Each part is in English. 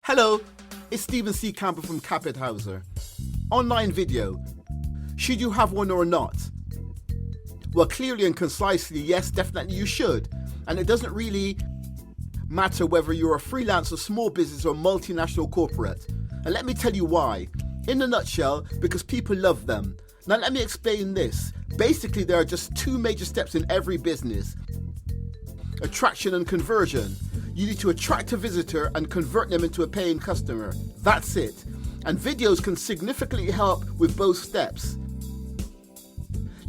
Hello, it's Stephen C. Campbell from Capit Hauser. Online video. Should you have one or not? Well, clearly and concisely, yes, definitely you should. And it doesn't really matter whether you're a freelance or small business or multinational corporate. And let me tell you why. In a nutshell, because people love them. Now let me explain this. Basically, there are just two major steps in every business. Attraction and conversion. You need to attract a visitor and convert them into a paying customer. That's it. And videos can significantly help with both steps.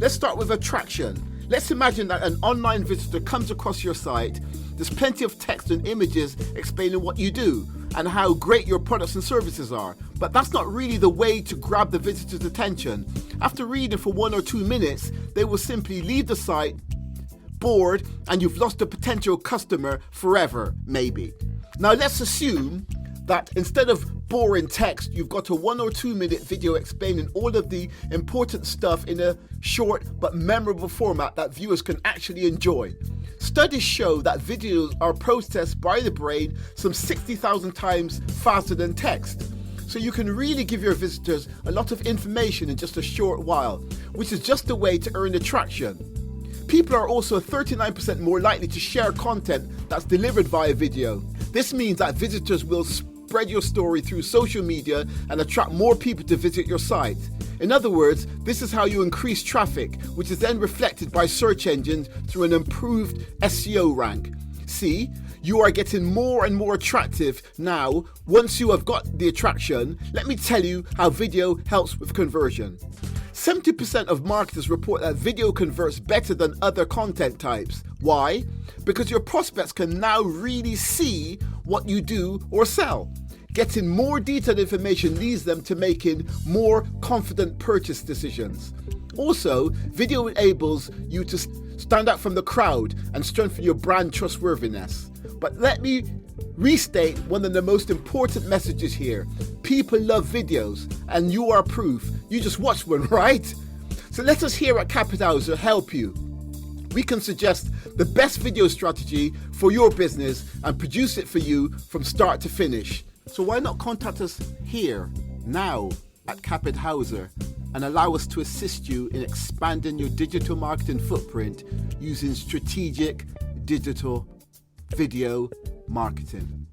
Let's start with attraction. Let's imagine that an online visitor comes across your site. There's plenty of text and images explaining what you do and how great your products and services are. But that's not really the way to grab the visitor's attention. After reading for 1 or 2 minutes, they will simply leave the site, bored, and you've lost a potential customer forever, maybe. Now let's assume that instead of boring text, you've got a 1 or 2 minute video explaining all of the important stuff in a short but memorable format that viewers can actually enjoy. Studies show that videos are processed by the brain some 60,000 times faster than text. So you can really give your visitors a lot of information in just a short while, which is just a way to earn attraction. People are also 39% more likely to share content that's delivered via video. This means that visitors will spread your story through social media and attract more people to visit your site. In other words, this is how you increase traffic, which is then reflected by search engines through an improved SEO rank. See, you are getting more and more attractive now. Once you have got the attraction, let me tell you how video helps with conversion. 70% of marketers report that video converts better than other content types. Why? Because your prospects can now really see what you do or sell. Getting more detailed information leads them to making more confident purchase decisions. Also, video enables you to stand out from the crowd and strengthen your brand trustworthiness. But let me restate one of the most important messages here. People love videos, and you are proof. You just watched one, right? So let us here at Capit Hauser help you. We can suggest the best video strategy for your business and produce it for you from start to finish. So why not contact us here, now, at Capit Hauser, and allow us to assist you in expanding your digital marketing footprint using strategic digital video marketing.